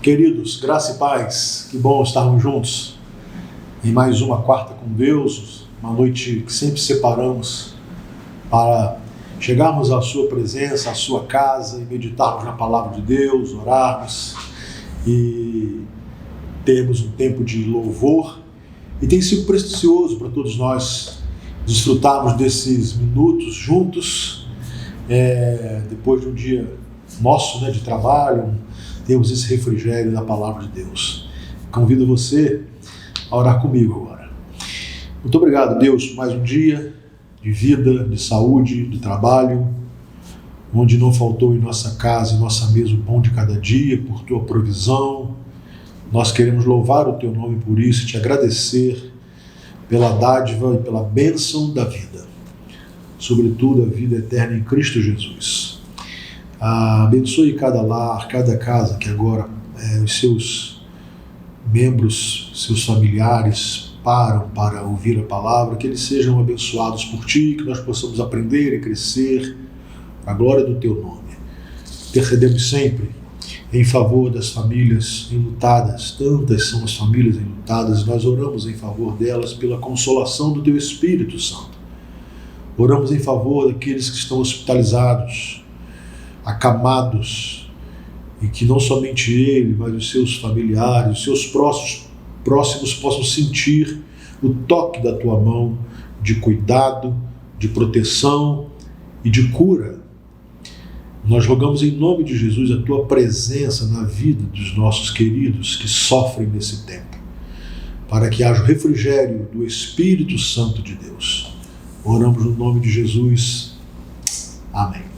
Queridos, graça e paz, que bom estarmos juntos em mais uma quarta com Deus, uma noite que sempre separamos para chegarmos à sua presença, à sua casa e meditarmos na palavra de Deus, orarmos e termos um tempo de louvor. E tem sido precioso para todos nós desfrutarmos desses minutos juntos, depois de um dia nosso, de trabalho, temos esse refrigério da palavra de Deus. Convido você a orar comigo agora. Muito obrigado, Deus, por mais um dia de vida, de saúde, de trabalho, onde não faltou em nossa casa, em nossa mesa o pão de cada dia, por tua provisão. Nós queremos louvar o teu nome por isso e te agradecer pela dádiva e pela bênção da vida, sobretudo a vida eterna em Cristo Jesus. Abençoe cada lar, cada casa que agora os seus membros, seus familiares param para ouvir a palavra, que eles sejam abençoados por ti, que nós possamos aprender e crescer para a glória do teu nome. Intercedemos sempre em favor das famílias enlutadas, tantas são as famílias enlutadas, nós oramos em favor delas pela consolação do teu Espírito Santo. Oramos em favor daqueles que estão hospitalizados, acamados, e que não somente ele, mas os seus familiares, os seus próximos possam sentir o toque da tua mão de cuidado, de proteção e de cura. Nós rogamos em nome de Jesus a tua presença na vida dos nossos queridos que sofrem nesse tempo, para que haja o refrigério do Espírito Santo de Deus. Oramos no nome de Jesus. Amém.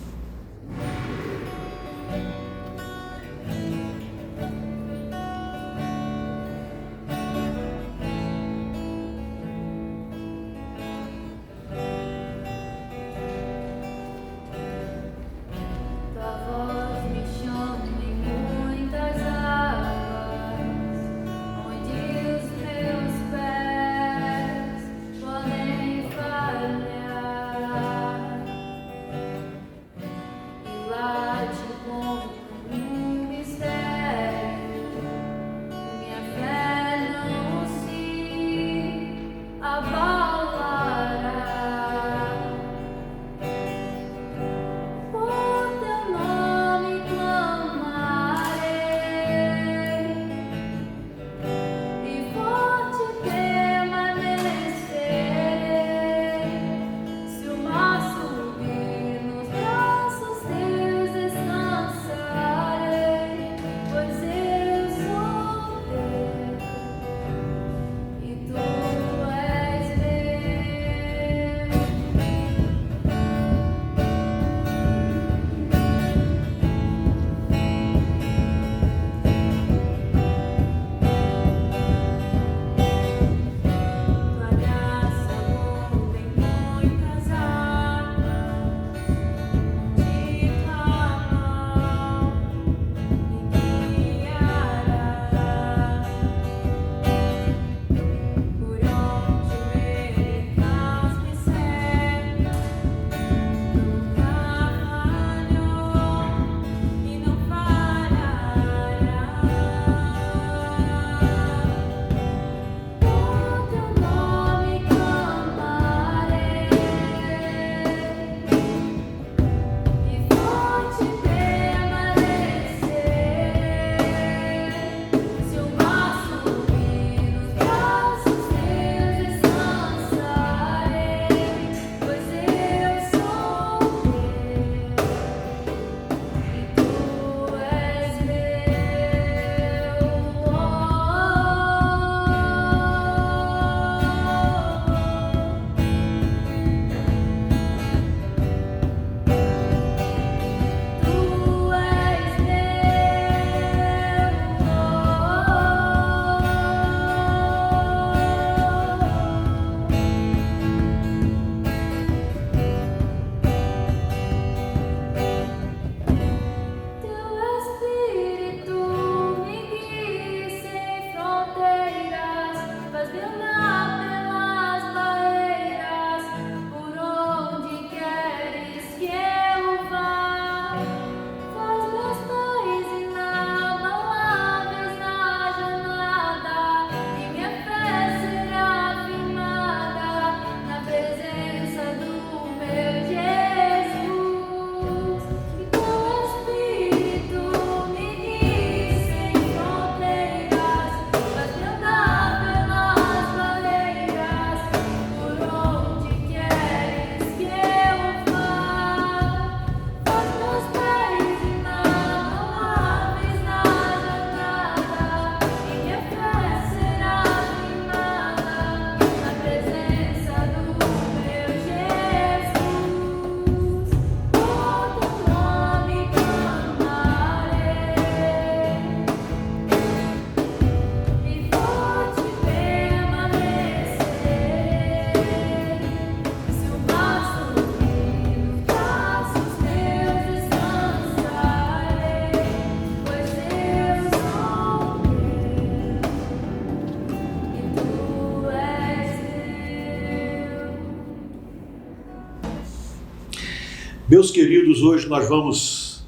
Meus queridos, hoje nós vamos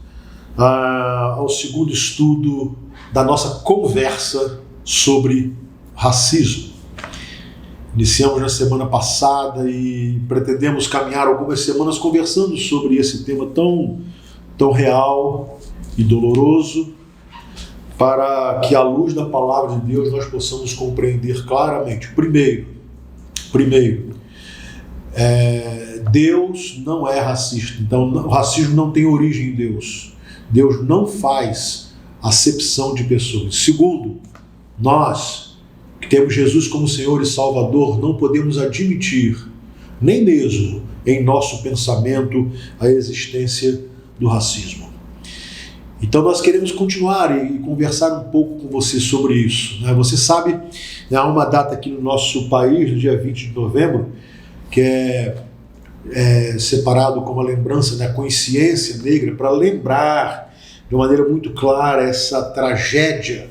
ao segundo estudo da nossa conversa sobre racismo. Iniciamos na semana passada e pretendemos caminhar algumas semanas conversando sobre esse tema tão real e doloroso, para que, à luz da palavra de Deus, nós possamos compreender claramente. Primeiro, Deus não é racista. Então, o racismo não tem origem em Deus. Deus não faz acepção de pessoas. Segundo, nós, que temos Jesus como Senhor e Salvador, não podemos admitir, nem mesmo em nosso pensamento, a existência do racismo. Então nós queremos continuar e conversar um pouco com você sobre isso. Você sabe, há uma data aqui no nosso país, no dia 20 de novembro, que é separado como a lembrança da consciência negra, para lembrar de uma maneira muito clara essa tragédia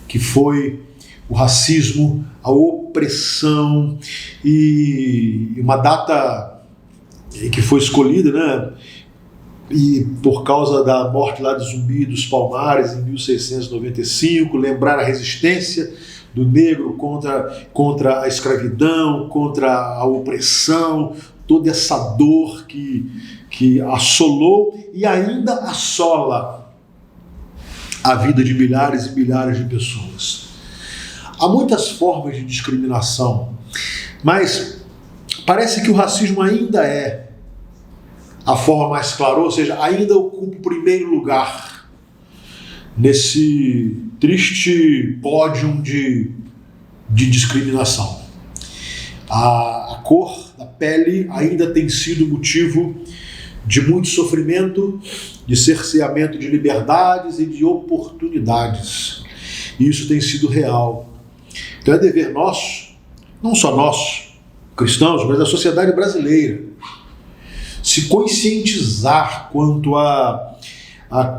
que foi o racismo, a opressão, e uma data que foi escolhida, e por causa da morte lá de Zumbi dos Palmares em 1695, lembrar a resistência do negro contra a escravidão, contra a opressão, toda essa dor que assolou e ainda assola a vida de milhares e milhares de pessoas. Há muitas formas de discriminação, mas parece que o racismo ainda é a forma mais clara, ou seja, ainda ocupa o primeiro lugar nesse triste pódio de discriminação. A cor da pele ainda tem sido motivo de muito sofrimento, de cerceamento de liberdades e de oportunidades. E isso tem sido real. Então é dever nosso, não só nós, cristãos, mas da sociedade brasileira, se conscientizar quanto à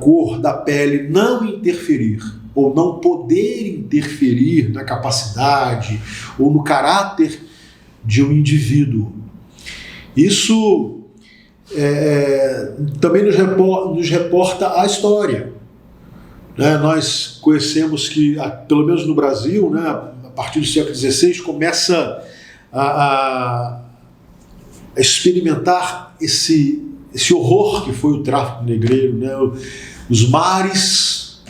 cor da pele não interferir, ou não poder interferir na capacidade ou no caráter de um indivíduo. Isso também nos reporta a história. Nós conhecemos que, pelo menos no Brasil, a partir do século XVI, começa a experimentar esse horror que foi o tráfico negreiro, os mares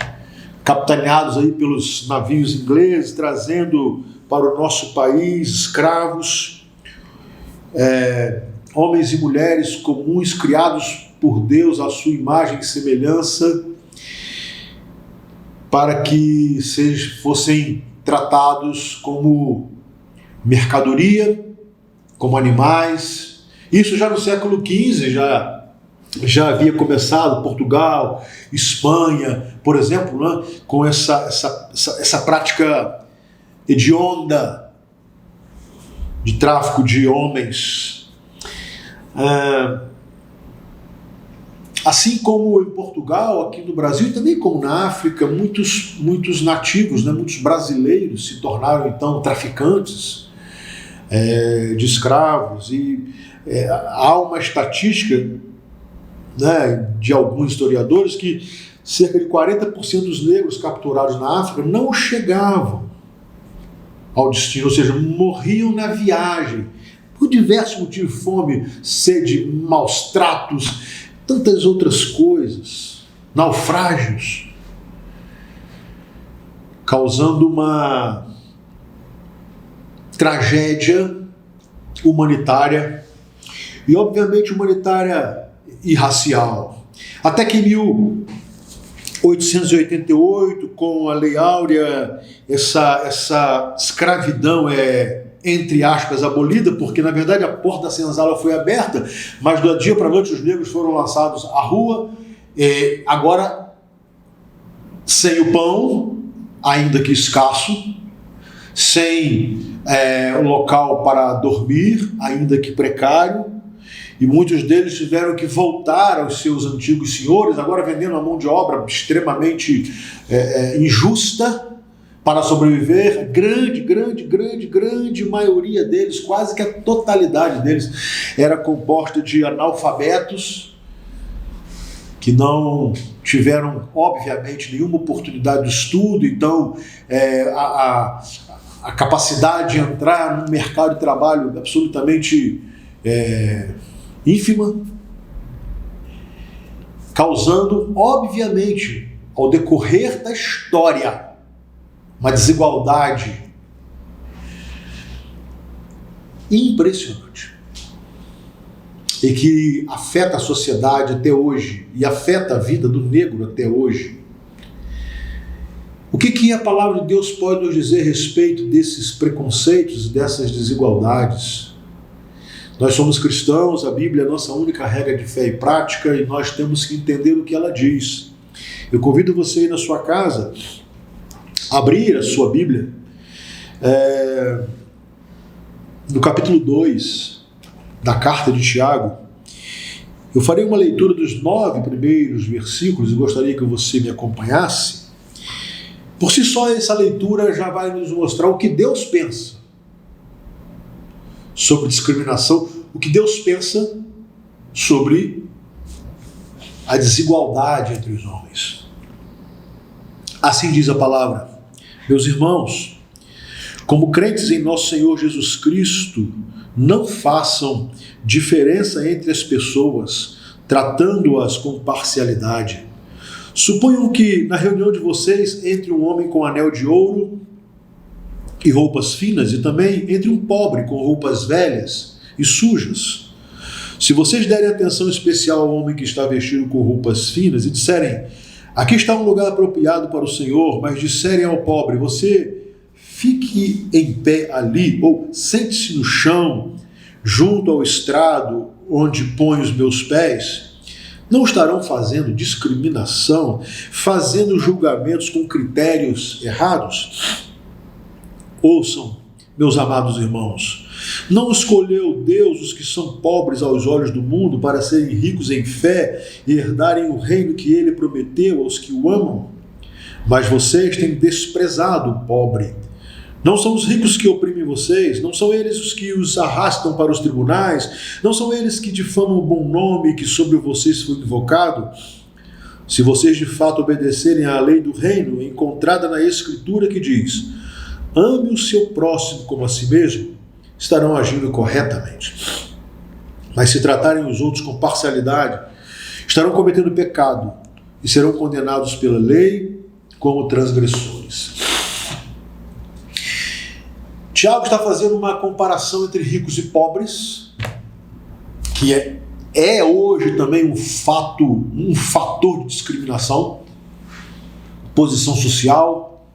capitaneados aí pelos navios ingleses, trazendo para o nosso país escravos, homens e mulheres comuns, criados por Deus à sua imagem e semelhança, para que fossem tratados como mercadoria, como animais. Isso já no século XV já havia começado. Portugal, Espanha, por exemplo, com essa prática hedionda de tráfico de homens. Assim como em Portugal, aqui no Brasil, e também como na África, muitos nativos, muitos brasileiros se tornaram então traficantes de escravos. E há uma estatística de alguns historiadores que cerca de 40% dos negros capturados na África não chegavam ao destino, ou seja, morriam na viagem, por diversos motivos: fome, sede, maus tratos, tantas outras coisas, naufrágios, causando uma tragédia humanitária, e obviamente humanitária e racial. Até que em 1888, com a Lei Áurea, essa escravidão entre aspas, abolida, porque na verdade a porta da senzala foi aberta, mas do dia para a noite os negros foram lançados à rua, agora sem o pão, ainda que escasso, sem local para dormir, ainda que precário, e muitos deles tiveram que voltar aos seus antigos senhores, agora vendendo a mão de obra extremamente injusta para sobreviver. A grande maioria deles, quase que a totalidade deles, era composta de analfabetos, que não tiveram, obviamente, nenhuma oportunidade de estudo, então a capacidade de entrar num mercado de trabalho absolutamente ínfima, causando, obviamente, ao decorrer da história, uma desigualdade impressionante e que afeta a sociedade até hoje e afeta a vida do negro até hoje. O que a palavra de Deus pode nos dizer a respeito desses preconceitos, dessas desigualdades? Nós somos cristãos, a Bíblia é a nossa única regra de fé e prática e nós temos que entender o que ela diz. Eu convido você aí na sua casa a abrir a sua Bíblia no capítulo 2 da carta de Tiago. Eu farei uma leitura dos 9 primeiros versículos e gostaria que você me acompanhasse. Por si só, essa leitura já vai nos mostrar o que Deus pensa sobre discriminação, o que Deus pensa sobre a desigualdade entre os homens. Assim diz a palavra: meus irmãos, como crentes em nosso Senhor Jesus Cristo, não façam diferença entre as pessoas, tratando-as com parcialidade. Suponham que na reunião de vocês entre um homem com anel de ouro e roupas finas e também entre um pobre com roupas velhas e sujas. Se vocês derem atenção especial ao homem que está vestido com roupas finas e disserem: aqui está um lugar apropriado para o Senhor, mas disserem ao pobre: você fique em pé ali, ou sente-se no chão, junto ao estrado onde põe os meus pés, não estarão fazendo discriminação, fazendo julgamentos com critérios errados? Ouçam, meus amados irmãos, não escolheu Deus os que são pobres aos olhos do mundo para serem ricos em fé e herdarem o reino que ele prometeu aos que o amam? Mas vocês têm desprezado o pobre. Não são os ricos que oprimem vocês, não são eles os que os arrastam para os tribunais, não são eles que difamam o bom nome que sobre vocês foi invocado. Se vocês de fato obedecerem à lei do reino, encontrada na Escritura que diz: ame o seu próximo como a si mesmo, estarão agindo corretamente. Mas se tratarem os outros com parcialidade, estarão cometendo pecado e serão condenados pela lei como transgressores. Tiago está fazendo uma comparação entre ricos e pobres, que é hoje também um fator de discriminação, posição social,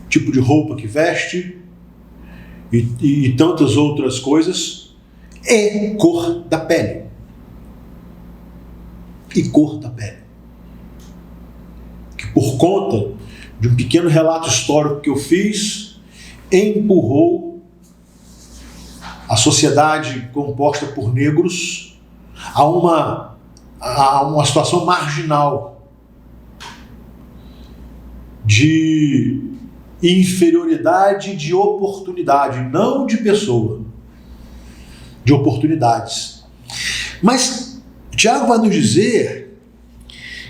tipo de roupa que veste e tantas outras coisas, é cor da pele. E cor da pele. Que por conta de um pequeno relato histórico que eu fiz, empurrou a sociedade composta por negros a uma situação marginal de inferioridade de oportunidade, não de pessoa, de oportunidades. Mas Tiago vai nos dizer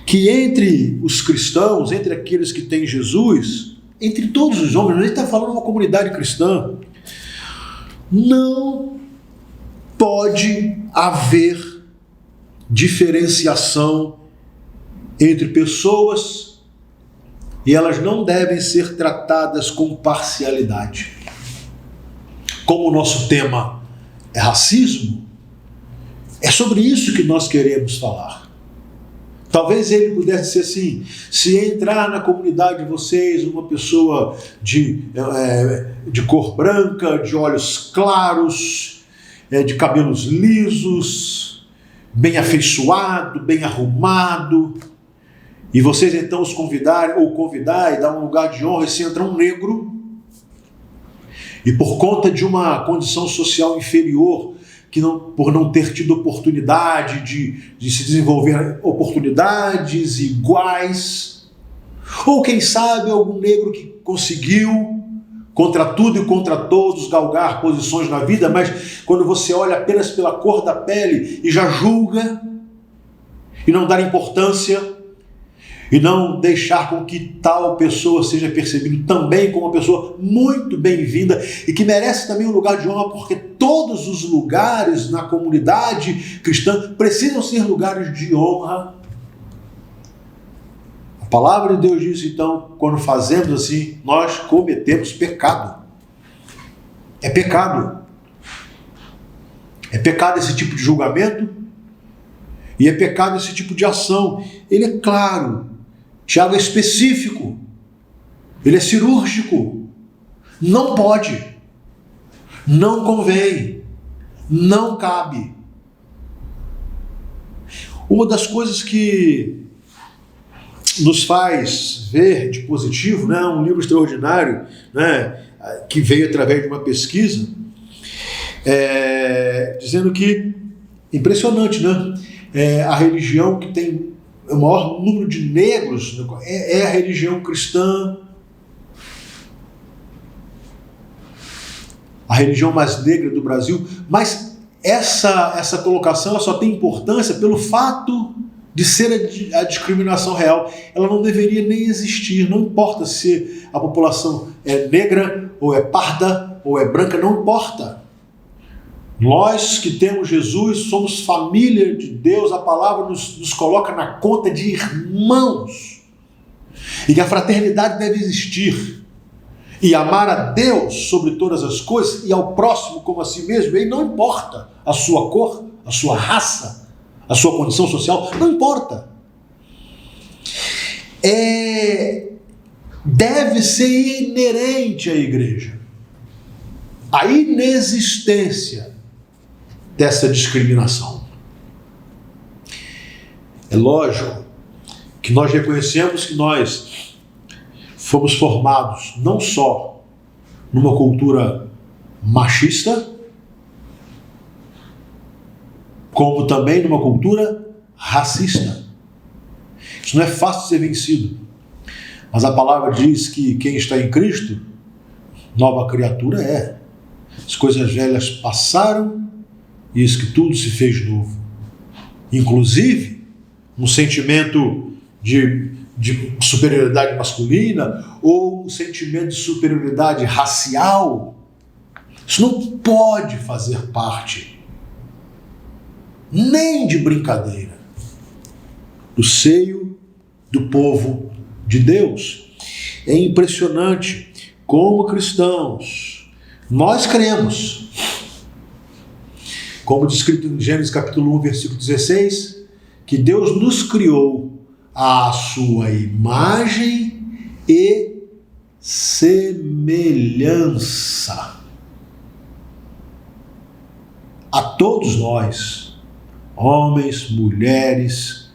que entre os cristãos, entre aqueles que têm Jesus, entre todos os homens, ele está falando de uma comunidade cristã, não pode haver diferenciação entre pessoas e elas não devem ser tratadas com parcialidade. Como o nosso tema é racismo, é sobre isso que nós queremos falar. Talvez ele pudesse ser assim: se entrar na comunidade de vocês uma pessoa de cor branca, de olhos claros, de cabelos lisos, bem afeiçoado, bem arrumado, e vocês então os convidar e dar um lugar de honra, e se entra um negro, e por conta de uma condição social inferior, por não ter tido oportunidade de se desenvolver oportunidades iguais, ou quem sabe algum negro que conseguiu, contra tudo e contra todos, galgar posições na vida, mas quando você olha apenas pela cor da pele e já julga, e não dar importância e não deixar com que tal pessoa seja percebida também como uma pessoa muito bem-vinda e que merece também um lugar de honra, porque todos os lugares na comunidade cristã precisam ser lugares de honra. A palavra de Deus diz, então, quando fazemos assim, nós cometemos pecado. É pecado. É pecado esse tipo de julgamento e é pecado esse tipo de ação. Ele é claro. Tiago é específico, ele é cirúrgico, não pode, não convém, não cabe. Uma das coisas que nos faz ver de positivo, né, um livro extraordinário, né, que veio através de uma pesquisa, dizendo que, impressionante, né, a religião que tem o maior número de negros é a religião cristã. A religião mais negra do Brasil. Mas essa colocação ela só tem importância pelo fato de ser a discriminação real. Ela não deveria nem existir. Não importa se a população é negra, ou é parda, ou é branca, não importa. Nós que temos Jesus, somos família de Deus, a palavra nos coloca na conta de irmãos. E que a fraternidade deve existir. E amar a Deus sobre todas as coisas e ao próximo como a si mesmo. E não importa a sua cor, a sua raça, a sua condição social, não importa. Deve ser inerente à igreja a inexistência dessa discriminação. É lógico que nós reconhecemos que nós fomos formados não só numa cultura machista, como também numa cultura racista. Isso não é fácil de ser vencido. Mas a palavra diz que quem está em Cristo, nova criatura é. As coisas velhas passaram, e eis que tudo se fez novo. Inclusive, um sentimento de superioridade masculina ou um sentimento de superioridade racial. Isso não pode fazer parte, nem de brincadeira, do seio do povo de Deus. É impressionante como cristãos nós cremos, como descrito em Gênesis capítulo 1, versículo 16, que Deus nos criou à sua imagem e semelhança. A todos nós, homens, mulheres,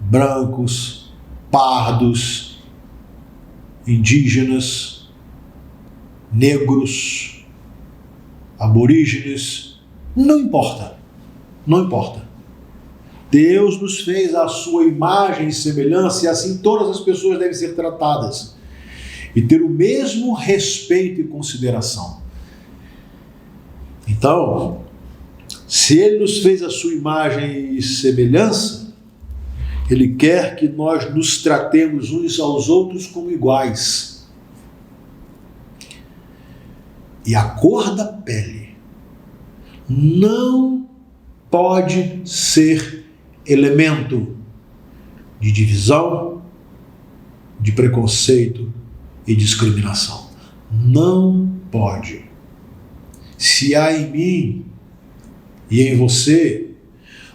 brancos, pardos, indígenas, negros, aborígenes, não importa, não importa. Deus nos fez à sua imagem e semelhança, e assim todas as pessoas devem ser tratadas e ter o mesmo respeito e consideração. Então, se Ele nos fez à sua imagem e semelhança, Ele quer que nós nos tratemos uns aos outros como iguais. E a cor da pele não pode ser elemento de divisão, de preconceito e discriminação. Não pode. Se há em mim e em você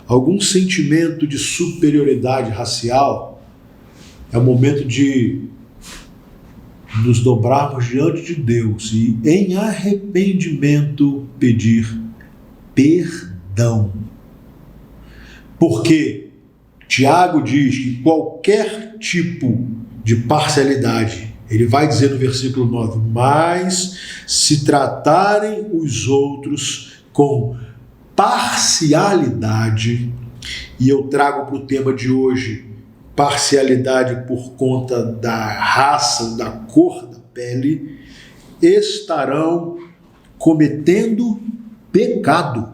algum sentimento de superioridade racial, é o momento de nos dobrarmos diante de Deus e, em arrependimento, pedir perdão. Porque Tiago diz que qualquer tipo de parcialidade, ele vai dizer no versículo 9, mas se tratarem os outros com parcialidade, e eu trago para o tema de hoje parcialidade por conta da raça, da cor da pele, estarão cometendo pecado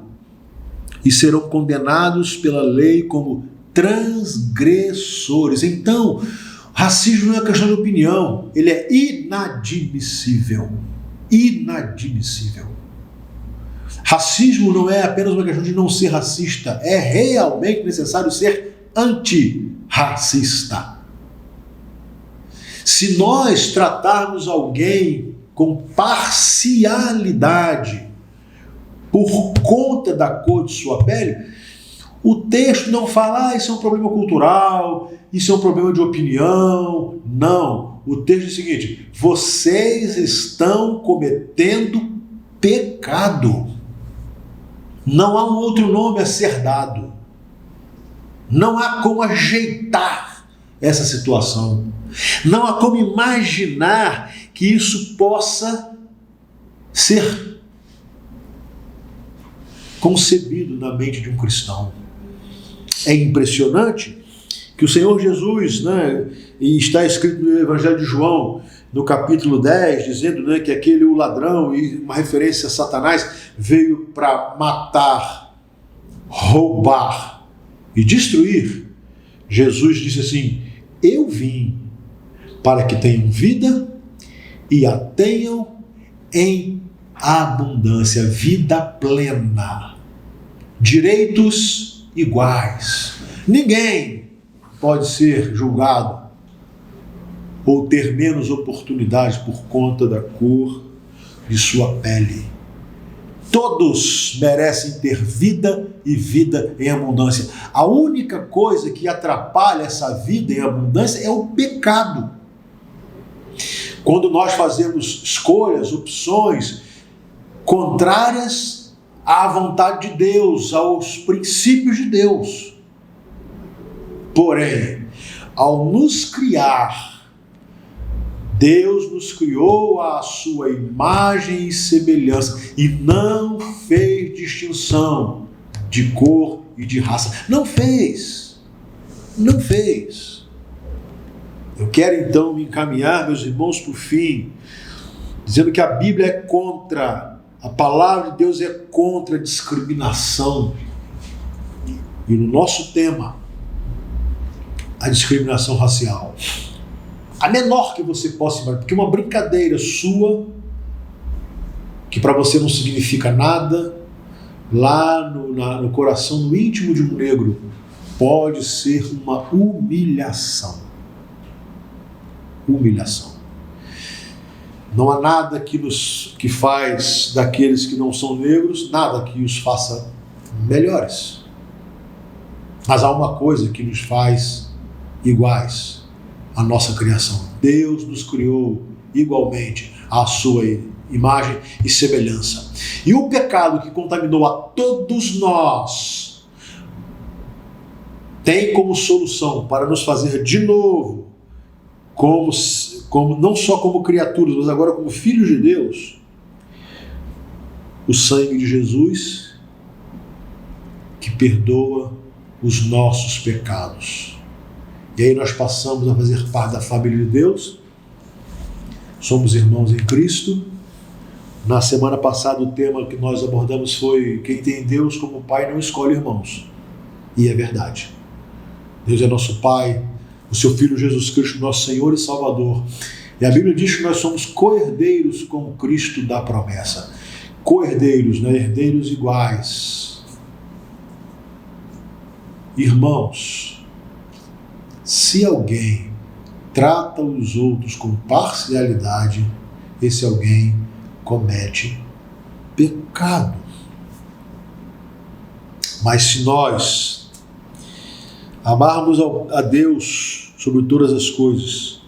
e serão condenados pela lei como transgressores. Então, racismo não é questão de opinião, ele é inadmissível. Inadmissível. Racismo não é apenas uma questão de não ser racista, é realmente necessário ser antirracista. Se nós tratarmos alguém com parcialidade por conta da cor de sua pele, o texto não fala, isso é um problema cultural, isso é um problema de opinião. Não. O texto diz o seguinte: vocês estão cometendo pecado. Não há um outro nome a ser dado. Não há como ajeitar essa situação. Não há como imaginar que isso possa ser concebido na mente de um cristão. É impressionante que o Senhor Jesus, e está escrito no Evangelho de João, no capítulo 10, dizendo que aquele o ladrão, e uma referência a Satanás, veio para matar, roubar e destruir. Jesus disse assim: eu vim para que tenham vida e a tenham em abundância, vida plena, direitos iguais. Ninguém pode ser julgado ou ter menos oportunidades por conta da cor de sua pele. Todos merecem ter vida e vida em abundância. A única coisa que atrapalha essa vida em abundância é o pecado. Quando nós fazemos escolhas, opções contrárias à vontade de Deus, aos princípios de Deus. Porém, ao nos criar, Deus nos criou à sua imagem e semelhança e não fez distinção de cor e de raça. Não fez. Não fez. Eu quero então me encaminhar, meus irmãos, para o fim, dizendo que a Bíblia é contra, a palavra de Deus é contra a discriminação. E no nosso tema, a discriminação racial. A menor que você possa imaginar, porque uma brincadeira sua, que para você não significa nada, lá no coração, no íntimo de um negro, pode ser uma humilhação. Humilhação. Não há nada que faz daqueles que não são negros, nada que os faça melhores. Mas há uma coisa que nos faz iguais: a nossa criação. Deus nos criou igualmente à sua imagem e semelhança. E o pecado que contaminou a todos nós tem como solução para nos fazer de novo, como não só como criaturas, mas agora como filhos de Deus, o sangue de Jesus, que perdoa os nossos pecados. E aí nós passamos a fazer parte da família de Deus, somos irmãos em Cristo. Na semana passada o tema que nós abordamos foi: quem tem Deus como Pai não escolhe irmãos. E é verdade. Deus é nosso Pai, o seu Filho Jesus Cristo, nosso Senhor e Salvador. E a Bíblia diz que nós somos co-herdeiros com Cristo da promessa. Co-herdeiros, herdeiros iguais. Irmãos, se alguém trata os outros com parcialidade, esse alguém comete pecado. Mas se nós amarmos a Deus sobre todas as coisas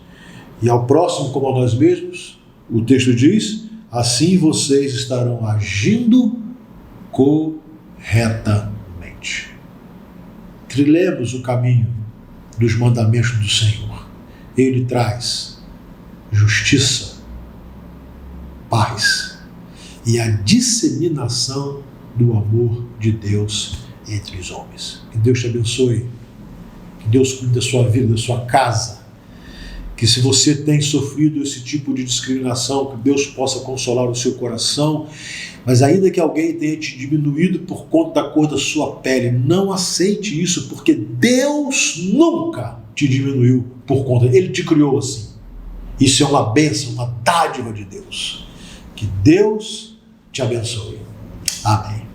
e ao próximo como a nós mesmos, o texto diz: assim vocês estarão agindo corretamente. Trilhemos o caminho dos mandamentos do Senhor. Ele traz justiça, paz e a disseminação do amor de Deus entre os homens. Que Deus te abençoe, que Deus cuide da sua vida, da sua casa, Que se você tem sofrido esse tipo de discriminação, que Deus possa consolar o seu coração. Mas ainda que alguém tenha te diminuído por conta da cor da sua pele, não aceite isso, porque Deus nunca te diminuiu por conta. Ele te criou assim. Isso é uma bênção, uma dádiva de Deus. Que Deus te abençoe. Amém.